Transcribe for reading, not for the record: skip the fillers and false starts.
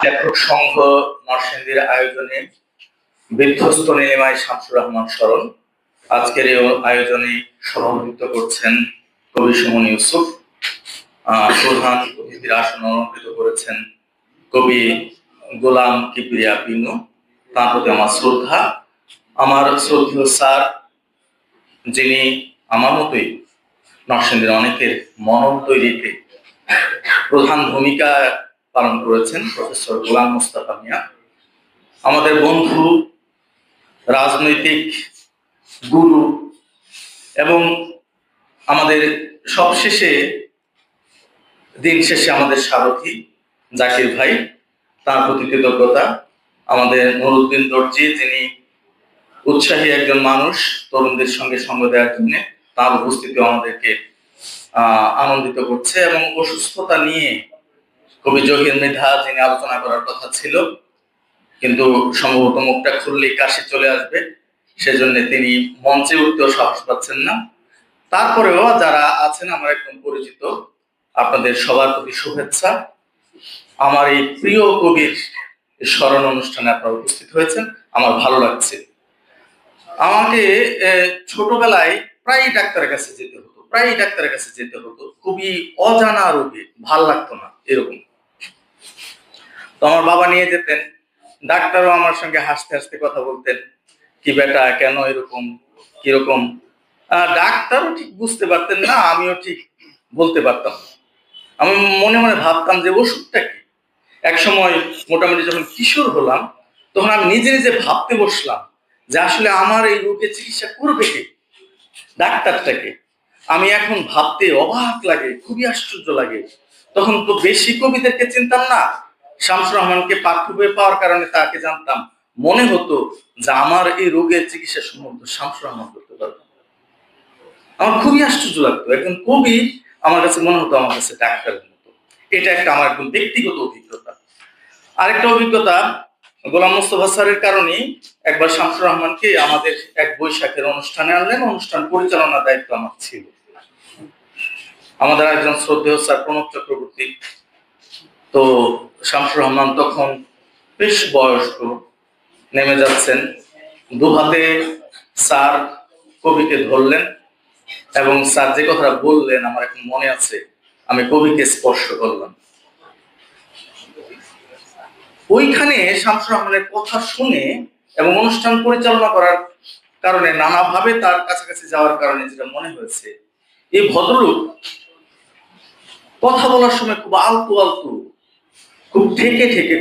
লেখক সংঘ নরসিংদীর আয়োজনে বিধ্বস্ত নীলিমায় শামসুর রহমান স্মরণ। আজকের এই আয়োজনে সভাপতিত্ব করছেন কবি সুমন ইউসুফ। প্রধান অতিথির আসন অলঙ্কৃত করেছেন কবি গোলাম কিবরিয়া বিনু। তার প্রতি আমার শ্রদ্ধা। আমার শ্রদ্ধেয় স্যার, যিনি আমার মতোই নরসিংদীর অনেকের মনন তৈরিতে প্রধান ভূমিকা পালন করেছেন, প্রফেসর গোলাম মোস্তফা মিয়া। আমাদের বন্ধু, রাজনৈতিক গুরু এবং আমাদের সবশেষে দিন শেষে আমাদের সারথী জাকির ভাই, তার প্রতি কৃতজ্ঞতা। আমাদের নুরুদ্দিন দর্জি, যিনি উৎসাহী একজন মানুষ, তরুণদের সঙ্গে সঙ্গ দেওয়ার জন্য, তার উপস্থিতি আমাদেরকে আনন্দিত করছে। এবং অসুস্থতা নিয়ে কবি জহির মৃধা, যিনি আলোচনা করার কথা ছিল কিন্তু সম্ভবত মুখটা খুললেই কাশি চলে আসবে, সেজন্য তিনি মঞ্চে উঠতেও সাহস পাচ্ছেন না। তারপরেও যারা আছেন আমার একদম পরিচিত, আপনাদের সবার প্রতি শুভেচ্ছা। আমার এই প্রিয় কবির স্মরণ অনুষ্ঠানে আপনারা উপস্থিত হয়েছেন, আমার ভালো লাগছে। আমাকে ছোটবেলায় প্রায় ডাক্তারের কাছে যেতে হতো, খুবই অজানা রোগে, ভাল লাগতো না এরকম। তো আমার বাবা নিয়ে যেতেন, ডাক্তারও আমার সঙ্গে হাসতে হাসতে কথা বলতেন, কি বেটা কেন এরকম, কিরকম। ডাক্তারও ঠিক বুঝতে পারতেন না, আমিও ঠিক বলতে পারতাম না। আমি মনে মনে ভাবতাম যে ওষুধটা কি। এক সময় মোটামুটি যখন কিশোর হলাম, তখন আমি নিজে নিজে ভাবতে বসলাম যে আসলে আমার এই রোগের চিকিৎসা করবে কে, ডাক্তারটাকে। আমি এখন ভাবতে অবাক লাগে, খুবই আশ্চর্য লাগে। তখন তো বেশি কবিদেরকে চিনতাম না, শামসুর রহমানকে পাঠ্য বই পাওয়ার কারণে তাকে জানতাম। মনে হতো যে আমার এই রোগের চিকিৎসা সম্বন্ধে শামসুর রহমান করতে পারবে। আমার খুবই আশ্চর্য লাগতো, একজন কবি আমার কাছে মনে হতো আমার কাছে ডাক্তারের মতো। এটা একটা আমার একদম ব্যক্তিগত অভিজ্ঞতা। আরেকটা অভিজ্ঞতা, গোলাম মোস্তফা স্যারের কারণেই একবার শামসুর রহমানকে আমাদের এক বৈশাখের অনুষ্ঠানে আনলেন। অনুষ্ঠান পরিচালনার দায়িত্ব আমার ছিল। আমাদের একজন শ্রদ্ধেয় স্যার প্রণব চক্রবর্তী। তো শামসুর রহমান তখন বেশ বয়স্ক, নেমে যাচ্ছেন, দু হাতে স্যার কবিকে ধরলেন এবং স্যার যে কথাটা বললেন আমার এখন মনে আছে, আমি কবিকে স্পর্শ করলাম। ওইখানে শামসুর রহমানের কথা শুনে এবং অনুষ্ঠান পরিচালনা করার কারণে, নানাভাবে তার কাছাকাছি যাওয়ার কারণে যেটা মনে হয়েছে, এই ভদ্রলোক কথা বলার সময় খুব আলতু আলতু, খুব ঠেকে ঠেকে